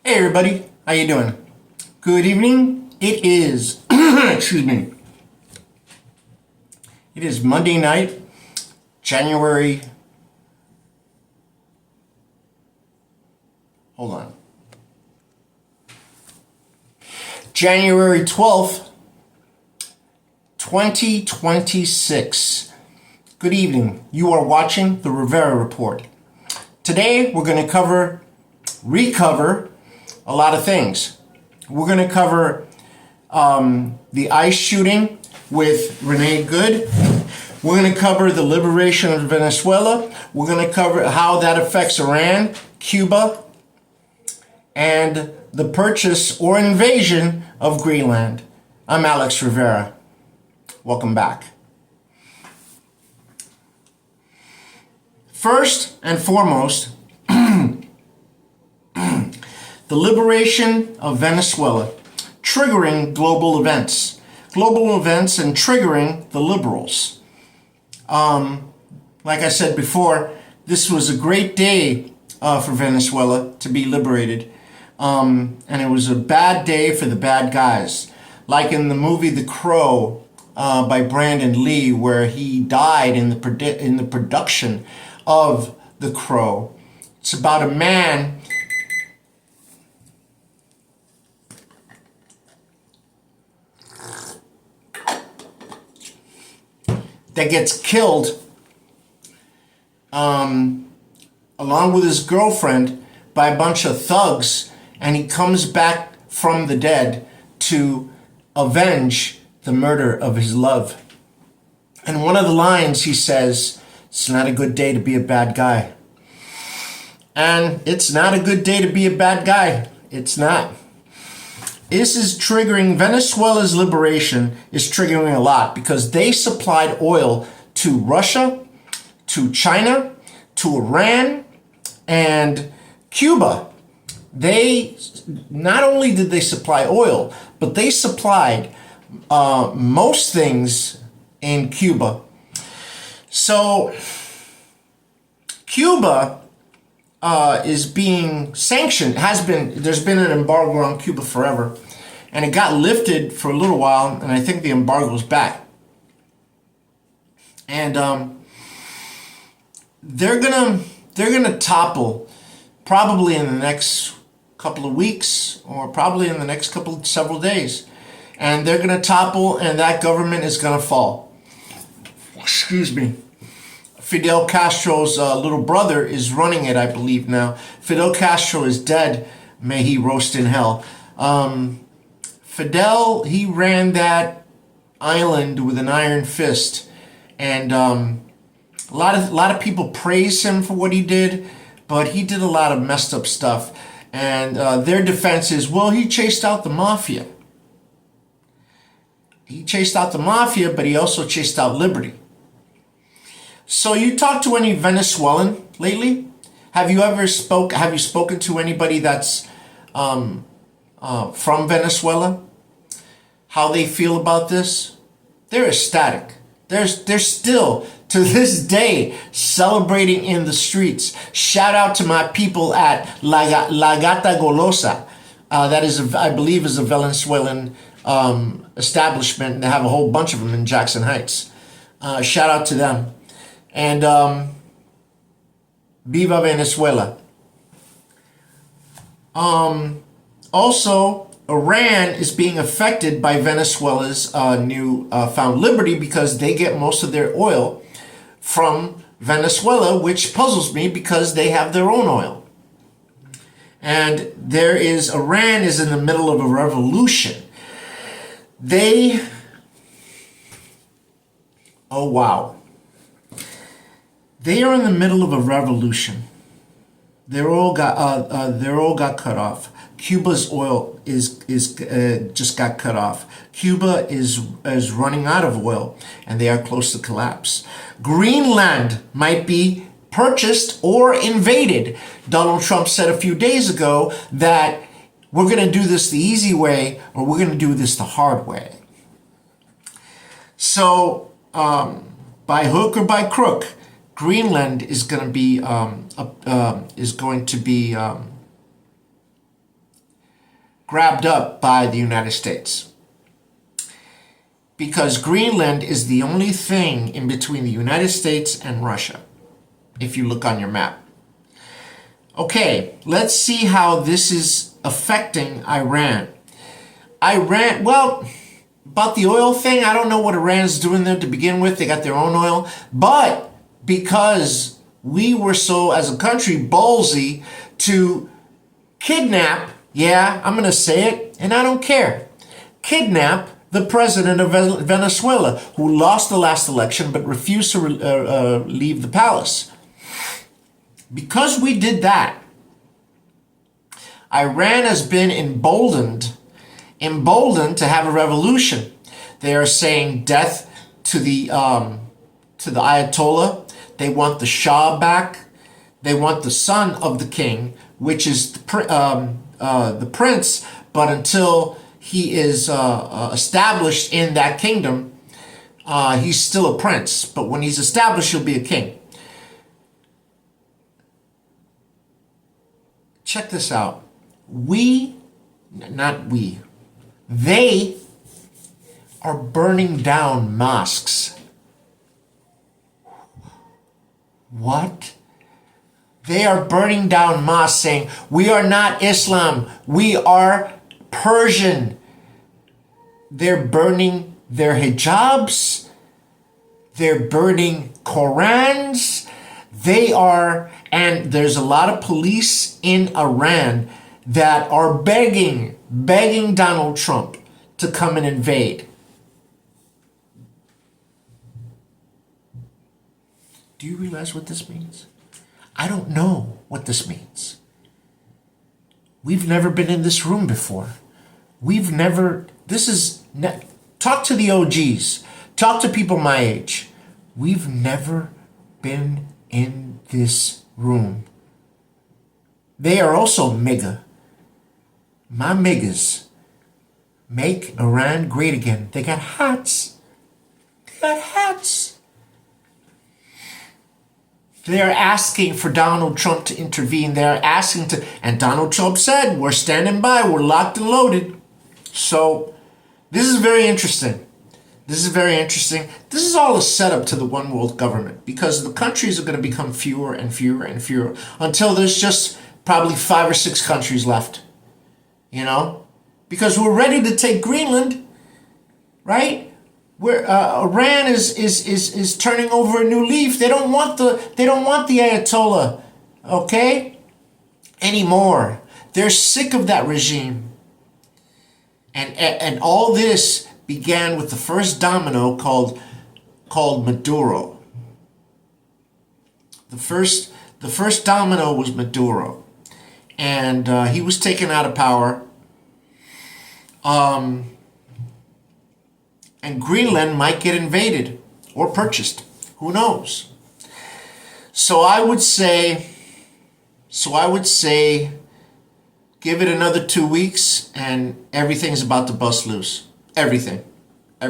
Hey everybody, how you doing? Good evening. It is, excuse me, it is Monday night, January, hold on, January 12th, 2026. Good evening. You are watching the Rivera Report. Today we're going to recover a lot of things. We're going to cover the ICE shooting with Renee Good. We're going to cover the liberation of Venezuela. We're going to cover how that affects Iran, Cuba, and the purchase or invasion of Greenland. I'm Alex Rivera. Welcome back. First and foremost, the liberation of Venezuela, triggering global events and triggering the liberals. Like I said before, this was a great day for Venezuela to be liberated. And it was a bad day for the bad guys. Like in the movie The Crow by Brandon Lee, where he died in the production of The Crow. It's about a man that gets killed along with his girlfriend by a bunch of thugs, and he comes back from the dead to avenge the murder of his love. And one of the lines he says, "It's not a good day to be a bad guy." And it's not a good day to be a bad guy. It's not. This is triggering, Venezuela's liberation is triggering a lot because they supplied oil to Russia, to China, to Iran, and Cuba. They, not only did they supply oil, but they supplied most things in Cuba. So Cuba is being sanctioned, there's been an embargo on Cuba forever, and it got lifted for a little while, and I think the embargo's back. And they're gonna topple probably in the next couple of weeks, or probably in the next several days. And they're gonna topple, and that government is gonna fall. Excuse me. Fidel Castro's little brother is running it, I believe now. Fidel Castro is dead. May he roast in hell. Fidel, he ran that island with an iron fist. And a lot of people praise him for what he did, but he did a lot of messed up stuff. And their defense is, well, he chased out the mafia. He chased out the mafia, but he also chased out liberty. So you talked to any Venezuelan lately? Have you spoken to anybody that's from Venezuela? How they feel about this? They're ecstatic. They're still, to this day, celebrating in the streets. Shout out to my people at La Gata Golosa. That is, I believe, is a Venezuelan establishment. They have a whole bunch of them in Jackson Heights. Shout out to them. And Viva Venezuela. Also, Iran is being affected by Venezuela's new found liberty because they get most of their oil from Venezuela, which puzzles me because they have their own oil. And Iran is in the middle of a revolution. Oh wow. They are in the middle of a revolution. They're all got cut off. Cuba's oil is just got cut off. Cuba is running out of oil, and they are close to collapse. Greenland might be purchased or invaded. Donald Trump said a few days ago that we're going to do this the easy way, or we're going to do this the hard way. So, by hook or by crook, Greenland is going to be grabbed up by the United States. Because Greenland is the only thing in between the United States and Russia, if you look on your map. Okay, let's see how this is affecting Iran. Well, about the oil thing, I don't know what Iran's doing there to begin with. They got their own oil. But because we were so, as a country, ballsy to kidnap, yeah, I'm going to say it, and I don't care, kidnap the president of Venezuela, who lost the last election but refused to leave the palace. Because we did that, Iran has been emboldened to have a revolution. They are saying death to the Ayatollah. They want the Shah back. They want the son of the king, which is the prince, but until he is established in that kingdom, he's still a prince. But when he's established, he'll be a king. Check this out. They are burning down mosques. What? They are burning down mosques, saying, we are not Islam, we are Persian. They're burning their hijabs. They're burning Korans. And there's a lot of police in Iran that are begging Donald Trump to come and invade. Do you realize what this means? I don't know what this means. We've never been in this room before. Talk to the OGs. Talk to people my age. We've never been in this room. They are also MAGA. My MAGAs. Make Iran great again. They got hats. They're asking for Donald Trump to intervene. They're asking and Donald Trump said, we're standing by, we're locked and loaded. So this is very interesting. This is all a setup to the one world government, because the countries are going to become fewer and fewer and fewer until there's just probably 5 or 6 countries left. Because we're ready to take Greenland, right? Where Iran is turning over a new leaf. They don't want the Ayatollah, okay, anymore. They're sick of that regime. And all this began with the first domino called Maduro. The first domino was Maduro, and he was taken out of power. And Greenland might get invaded or purchased. Who knows? So I would say, give it another 2 weeks and everything's about to bust loose. Everything. I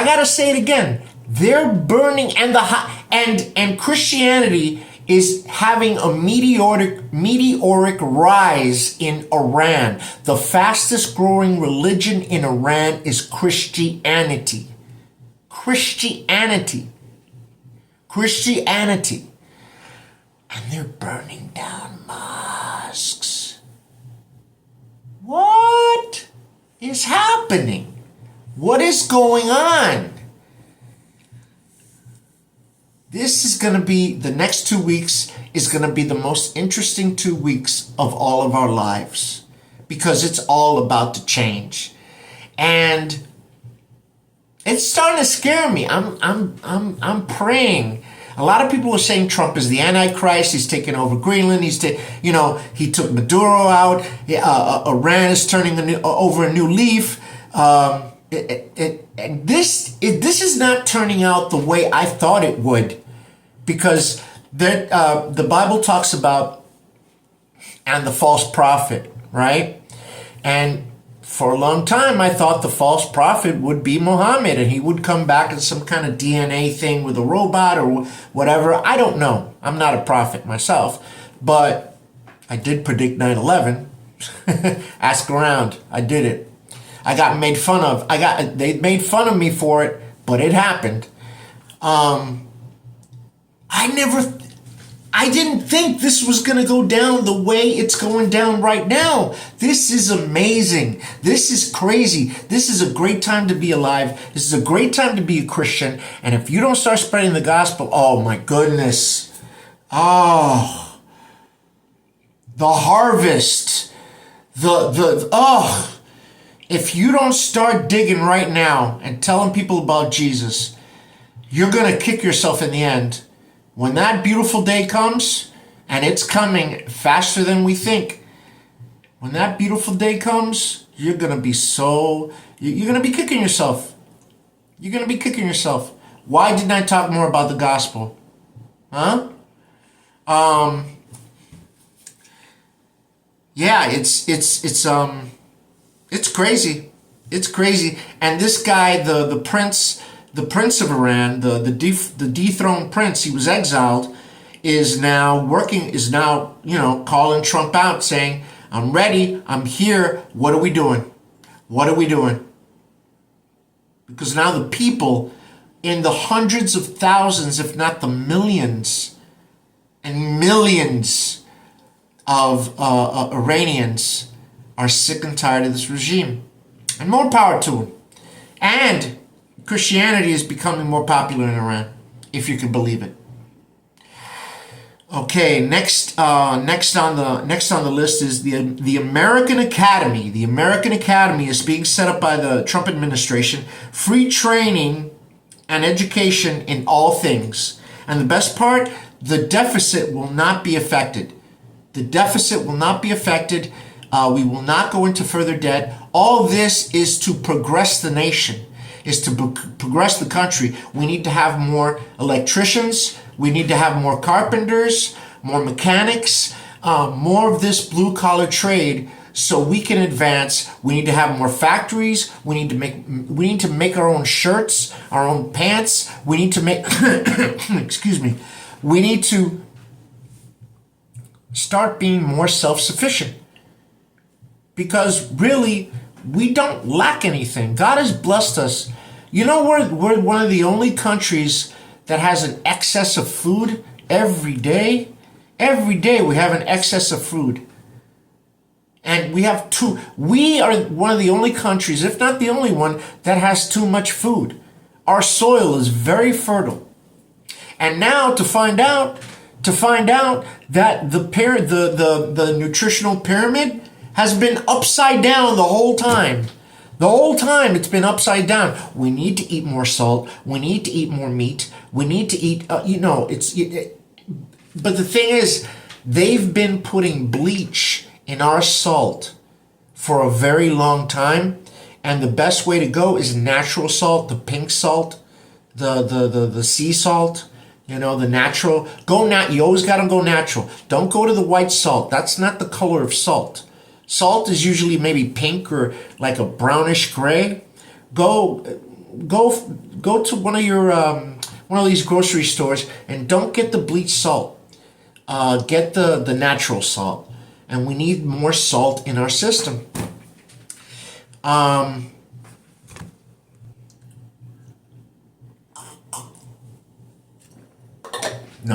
gotta say it again. They're burning, and Christianity is having a meteoric rise in Iran. The fastest growing religion in Iran is Christianity. And they're burning down mosques. What is happening? What is going on? This is going to be, the next 2 weeks is going to be the most interesting 2 weeks of all of our lives, because it's all about to change. And it's starting to scare me. I'm praying. A lot of people are saying Trump is the Antichrist. He's taking over Greenland. He took Maduro out. Iran is turning over a new leaf. And this is not turning out the way I thought it would, because the Bible talks about and the false prophet, right? And for a long time, I thought the false prophet would be Muhammad, and he would come back in some kind of DNA thing with a robot or whatever. I don't know. I'm not a prophet myself. But I did predict 9/11. Ask around. I did it. I got made fun of. They made fun of me for it, but it happened. I didn't think this was going to go down the way it's going down right now. This is amazing. This is crazy. This is a great time to be alive. This is a great time to be a Christian. And if you don't start spreading the gospel, oh my goodness. Oh, the harvest. If you don't start digging right now and telling people about Jesus, you're going to kick yourself in the end. When that beautiful day comes, and it's coming faster than we think, when that beautiful day comes, you're going to be kicking yourself. You're going to be kicking yourself. Why didn't I talk more about the gospel? Huh? Yeah, it's crazy. It's crazy. And this guy, the prince of Iran, the dethroned prince, he was exiled, is now, calling Trump out, saying, I'm ready, I'm here, what are we doing? What are we doing? Because now the people, in the hundreds of thousands, if not the millions and millions of Iranians are sick and tired of this regime. And more power to them. And Christianity is becoming more popular in Iran, if you can believe it. Okay, next on the list is the American Academy. The American Academy is being set up by the Trump administration. Free training and education in all things. And the best part, the deficit will not be affected. The deficit will not be affected. We will not go into further debt. All this is to progress the nation, is to progress the country. We need to have more electricians. We need to have more carpenters, more mechanics, more of this blue-collar trade so we can advance. We need to have more factories. We need to make our own shirts, our own pants. We need to make, excuse me, we need to start being more self-sufficient. Because really, we don't lack anything. God has blessed us. You know, we're one of the only countries that has an excess of food every day. Every day we have an excess of food. And we are one of the only countries, if not the only one, that has too much food. Our soil is very fertile. And now to find out that the nutritional pyramid has been upside down the whole time. The whole time it's been upside down. We need to eat more salt. We need to eat more meat. We need to eat, but the thing is, they've been putting bleach in our salt for a very long time. And the best way to go is natural salt, the pink salt, the sea salt, the natural. You always got to go natural. Don't go to the white salt. That's not the color of salt. Salt is usually maybe pink or like a brownish gray. Go to one of these grocery stores and don't get the bleached salt. Get the natural salt. And we need more salt in our system. No,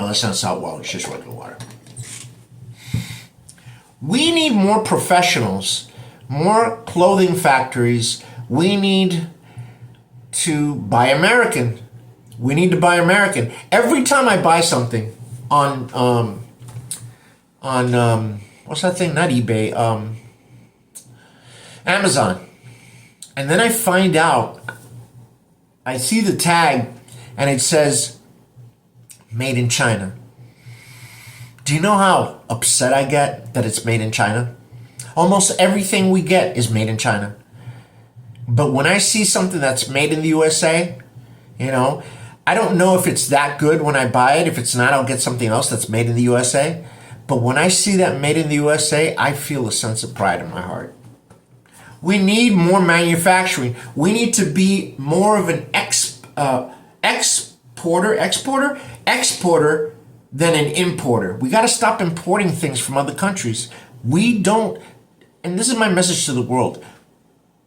that's not salt water. It's just regular water. We need more professionals, more clothing factories. We need to buy American. We need to buy American. Every time I buy something on what's that thing? Not eBay. Amazon. And then I find out, I see the tag and it says made in China. Do you know how upset I get that it's made in China? Almost everything we get is made in China. But when I see something that's made in the USA, I don't know if it's that good when I buy it. If it's not, I'll get something else that's made in the USA. But when I see that made in the USA, I feel a sense of pride in my heart. We need more manufacturing. We need to be more of an exporter than an importer. We got to stop importing things from other countries. We don't, and this is my message to the world,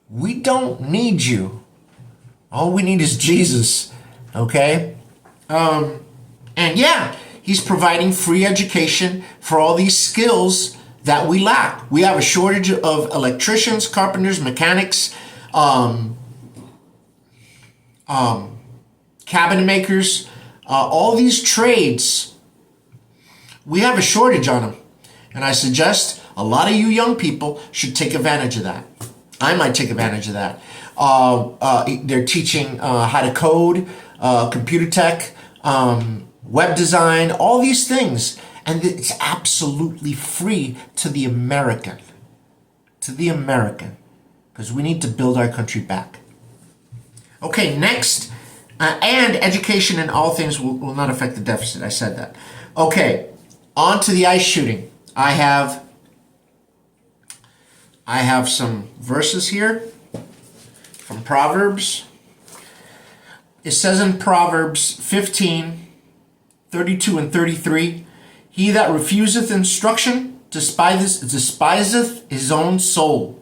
we don't need you. All we need is Jesus, okay? And yeah, he's providing free education for all these skills that we lack. We have a shortage of electricians, carpenters, mechanics, cabinet makers, all these trades. We have a shortage on them. And I suggest a lot of you young people should take advantage of that. I might take advantage of that. They're teaching how to code, computer tech, web design, all these things. And it's absolutely free to the American. To the American. Because we need to build our country back. Okay, next. And education in all things will not affect the deficit. I said that. Okay, on to the ICE shooting. I have some verses here from Proverbs. It says in Proverbs 15, 32 and 33, he that refuseth instruction despiseth his own soul.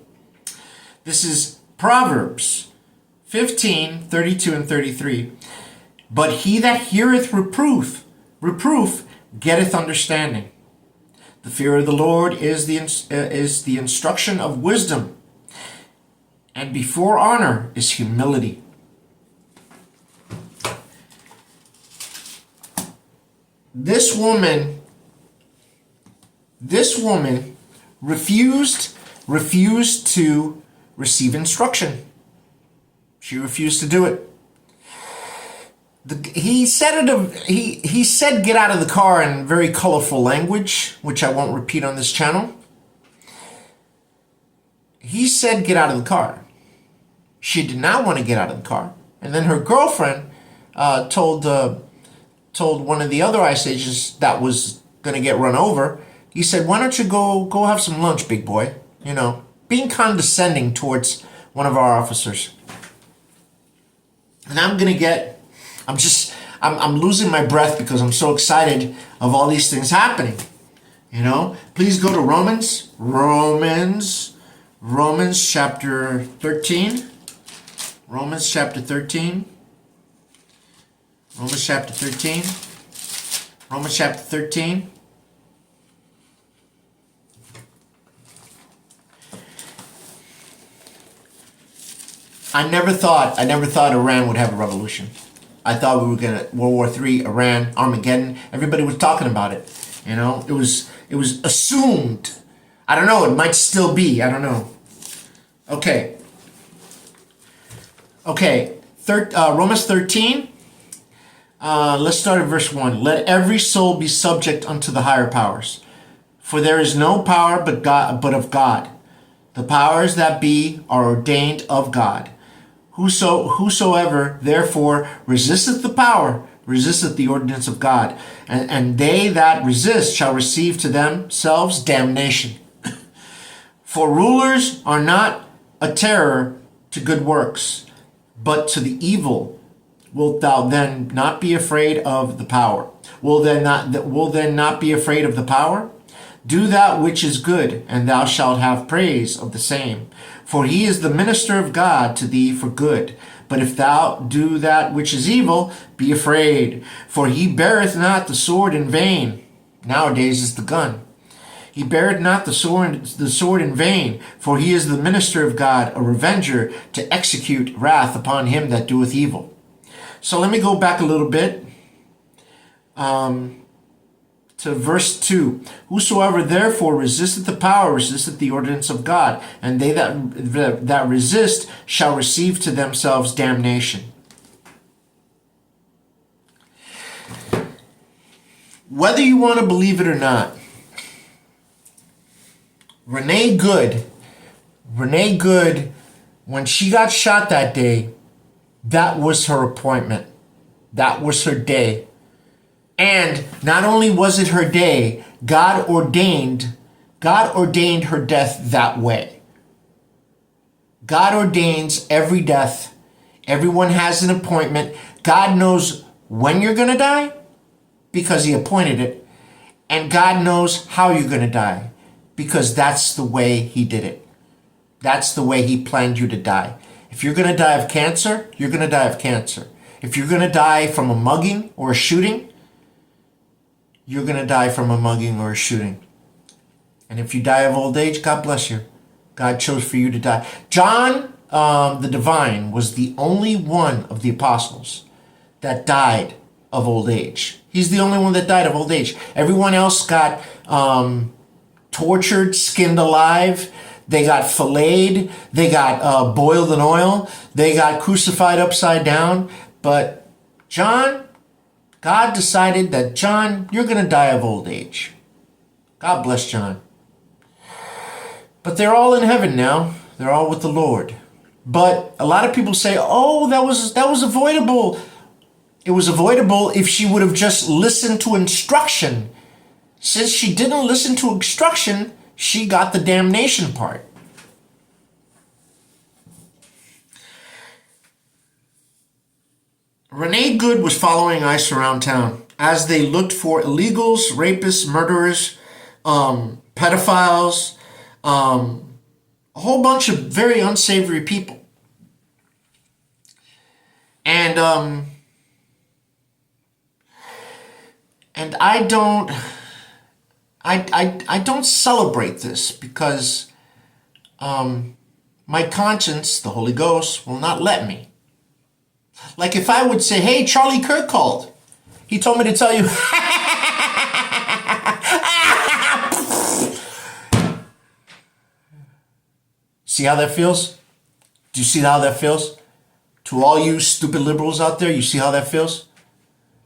This is Proverbs 15, 32 and 33. But he that heareth reproof getteth understanding. The fear of the Lord is the instruction of wisdom, and before honor is humility. This woman refused to receive instruction. She refused to do it. He said get out of the car in very colorful language, which I won't repeat on this channel. He said get out of the car. She did not want to get out of the car. And then her girlfriend told one of the other ICE agents that was going to get run over, he said, why don't you go have some lunch, big boy? You know, being condescending towards one of our officers. And I'm losing my breath because I'm so excited of all these things happening. You know, please go to Romans chapter 13. Romans chapter 13. Romans chapter 13. Romans chapter 13. I never thought Iran would have a revolution. I thought we were gonna World War III, Iran, Armageddon. Everybody was talking about it. You know, it was assumed. I don't know. It might still be. I don't know. Okay. Romans 13. Let's start at verse 1. Let every soul be subject unto the higher powers, for there is no power but of God. The powers that be are ordained of God. Whosoever therefore resisteth the power, resisteth the ordinance of God, and they that resist shall receive to themselves damnation. For rulers are not a terror to good works, but to the evil. Wilt thou then not be afraid of the power? Will then not be afraid of the power? Do that which is good, and thou shalt have praise of the same. For he is the minister of God to thee for good. But if thou do that which is evil, be afraid. For he beareth not the sword in vain. Nowadays is the gun. He beareth not the sword in vain, for he is the minister of God, a revenger, to execute wrath upon him that doeth evil. So let me go back a little bit to verse 2. Whosoever therefore resisteth the power resisteth the ordinance of God, and they that resist shall receive to themselves damnation. Whether you want to believe it or not, Renee Good, when she got shot that day, that was her appointment. That was her day. And not only was it her day, God ordained her death that way. God ordains every death. Everyone has an appointment. God knows when you're going to die, because he appointed it. And God knows how you're going to die because that's the way he did it. That's the way he planned you to die. If you're going to die of cancer, you're going to die of cancer. If you're going to die from a mugging or a shooting, you're going to die from a mugging or a shooting. And if you die of old age, God bless you. God chose for you to die. John the Divine was the only one of the apostles that died of old age. He's the only one that died of old age. Everyone else got tortured, skinned alive. They got filleted. They got boiled in oil. They got crucified upside down. But John, God decided that, John, you're going to die of old age. God bless John. But they're all in heaven now. They're all with the Lord. But a lot of people say, oh, that was avoidable. It was avoidable if she would have just listened to instruction. Since she didn't listen to instruction, she got the damnation part. Renee Good was following ICE around town as they looked for illegals, rapists, murderers, pedophiles, a whole bunch of very unsavory people. And I don't celebrate this because my conscience, the Holy Ghost, will not let me. Like if I would say, hey, Charlie Kirk called. He told me to tell you. See how that feels? Do you see how that feels? To all you stupid liberals out there, you see how that feels?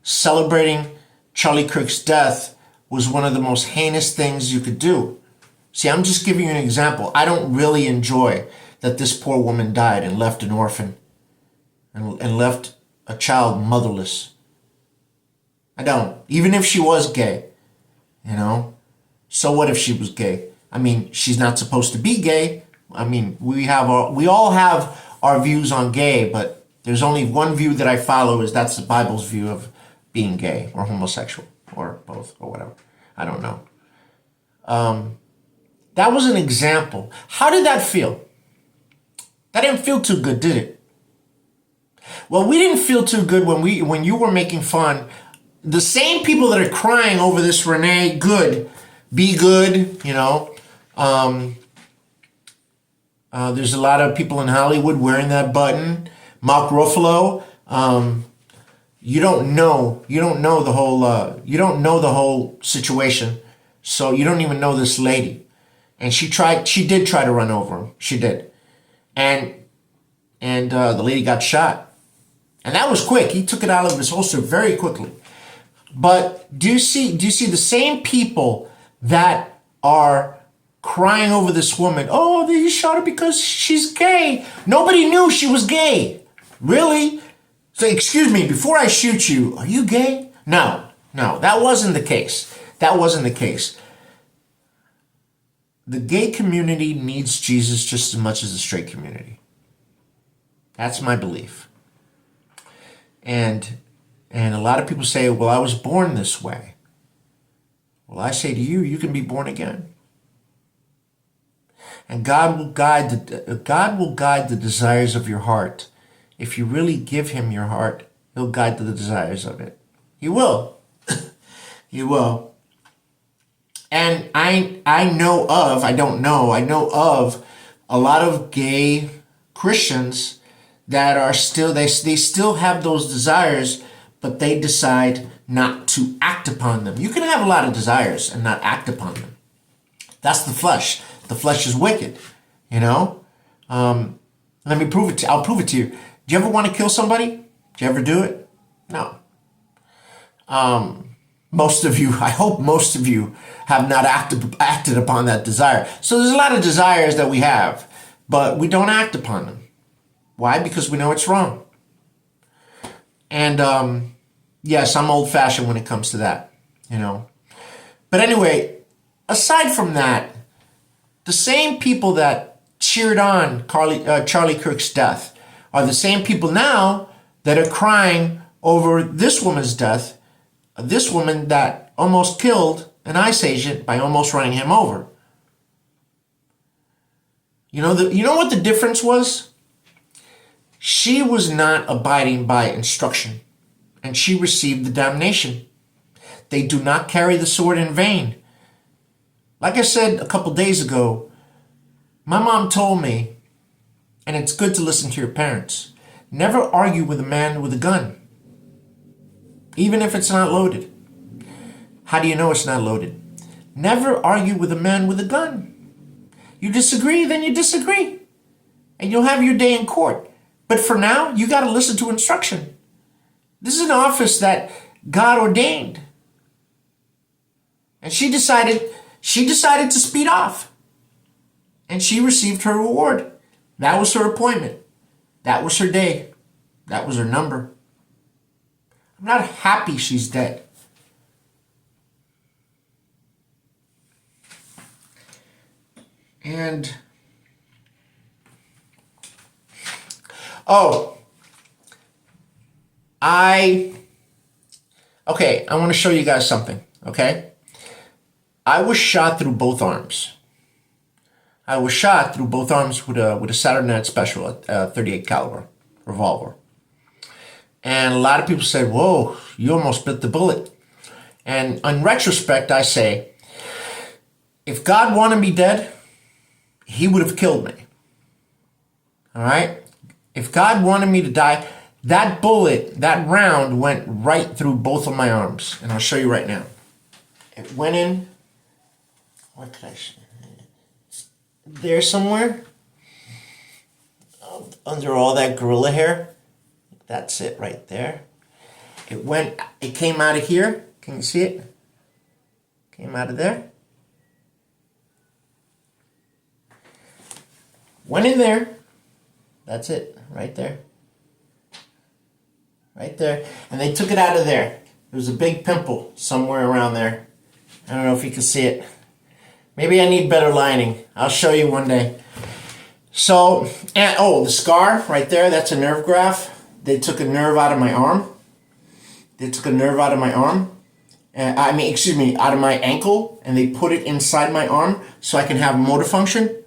Celebrating Charlie Kirk's death was one of the most heinous things you could do. See, I'm just giving you an example. I don't really enjoy that this poor woman died and left an orphan and left a child motherless. I don't. Even if she was gay, you know? So what if she was gay? I mean, she's not supposed to be gay. I mean, we all have our views on gay, but there's only one view that I follow, is that's the Bible's view of being gay or homosexual or both or whatever. I don't know. That was an example. How did that feel? That didn't feel too good, did it? Well, we didn't feel too good when you were making fun. The same people that are crying over this Renee Good, be good, you know. There's a lot of people in Hollywood wearing that button. Mark Ruffalo. You don't know the whole situation. So you don't even know this lady. And she did try to run over him. She did. And the lady got shot. And that was quick. He took it out of his holster very quickly. But do you see the same people that are crying over this woman? Oh, they shot her because she's gay. Nobody knew she was gay. Really? So excuse me, before I shoot you, are you gay? No, that wasn't the case. That wasn't the case. The gay community needs Jesus just as much as the straight community. That's my belief. And a lot of people say, well, I was born this way. Well, I say to you, you can be born again. And God will guide the desires of your heart. If you really give him your heart, he'll guide the desires of it. He will. He will. And I know of a lot of gay Christians that are still, they still have those desires, but they decide not to act upon them. You can have a lot of desires and not act upon them. That's the flesh. The flesh is wicked, you know? Let me prove it to you. I'll prove it to you. Do you ever want to kill somebody? Do you ever do it? No. Most of you, I hope most of you have not acted upon that desire. So there's a lot of desires that we have, but we don't act upon them. Why? Because we know it's wrong. And yes, I'm old-fashioned when it comes to that, you know. But anyway, aside from that, the same people that cheered on Charlie Kirk's death are the same people now that are crying over this woman's death this woman that almost killed an ICE agent by almost running him over. You know what the difference was? She was not abiding by instruction, and she received the damnation. They do not carry the sword in vain. Like I said a couple days ago, my mom told me, and it's good to listen to your parents, never argue with a man with a gun, even if it's not loaded. How do you know it's not loaded? Never argue with a man with a gun. You disagree, then you disagree. And you'll have your day in court. But for now, you got to listen to instruction. This is an office that God ordained. And she decided to speed off. And she received her reward. That was her appointment. That was her day. That was her number. I'm not happy she's dead. And, I want to show you guys something, okay? I was shot through both arms. I was shot through both arms with a Saturday Night Special, a 38 caliber revolver. And a lot of people say, whoa, you almost bit the bullet. And in retrospect, I say, if God wanted me dead, he would have killed me. All right? If God wanted me to die, that bullet, that round went right through both of my arms. And I'll show you right now. It went in, what could I show? There somewhere. Under all that gorilla hair. That's it right there. It came out of here. Can you see it? Came out of there. Went in there. That's it, right there. Right there. And they took it out of there. There was a big pimple somewhere around there. I don't know if you can see it. Maybe I need better lighting. I'll show you one day. So, the scar right there, that's a nerve graft. They took a nerve out of my arm. Out of my ankle, and they put it inside my arm so I can have motor function.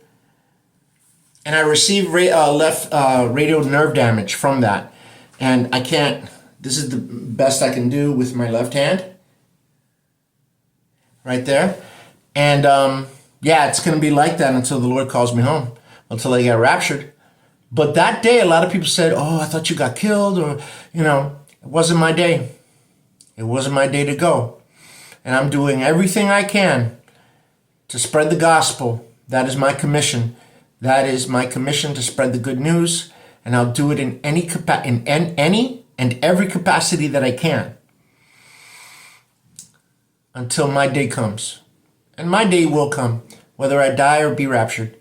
And I received left radial nerve damage from that. And I can't, this is the best I can do with my left hand. Right there. And it's going to be like that until the Lord calls me home, until I get raptured. But that day, a lot of people said, oh, I thought you got killed, or, it wasn't my day. It wasn't my day to go. And I'm doing everything I can to spread the gospel. That is my commission. That is my commission, to spread the good news. And I'll do it in any and every capacity that I can until my day comes. And my day will come, whether I die or be raptured.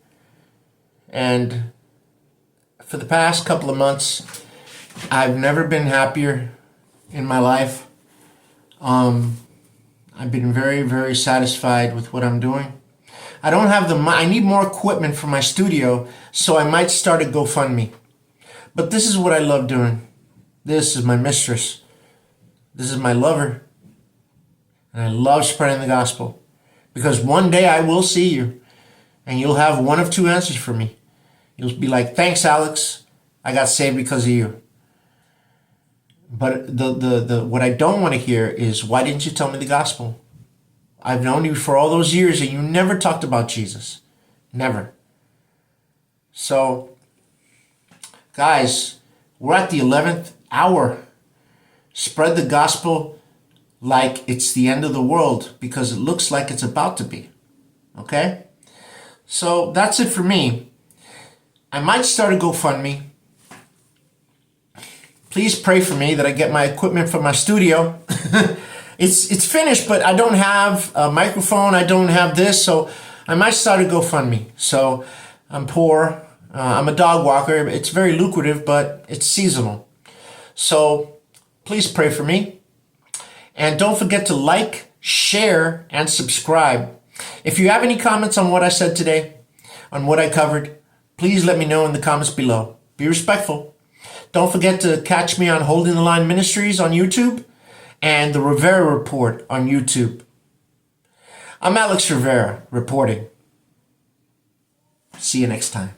And for the past couple of months, I've never been happier in my life. I've been very, very satisfied with what I'm doing. I don't have I need more equipment for my studio, so I might start a GoFundMe. But this is what I love doing. This is my mistress. This is my lover. And I love spreading the gospel. Because one day I will see you, and you'll have one of two answers for me. You'll be like, thanks, Alex. I got saved because of you. But what I don't want to hear is, why didn't you tell me the gospel? I've known you for all those years and you never talked about Jesus. Never. So, guys, we're at the 11th hour. Spread the gospel like it's the end of the world, because it looks like it's about to be. Okay? So that's it for me. I might start a GoFundMe. Please pray for me that I get my equipment for my studio. It's finished, but I don't have a microphone. I don't have this, so I might start a GoFundMe. So I'm poor. I'm a dog walker. It's very lucrative, but it's seasonal. So please pray for me. And don't forget to like, share, and subscribe. If you have any comments on what I said today, on what I covered, please let me know in the comments below. Be respectful. Don't forget to catch me on Holding the Line Ministries on YouTube. and the Rivera Report on YouTube. I'm Alex Rivera reporting. See you next time.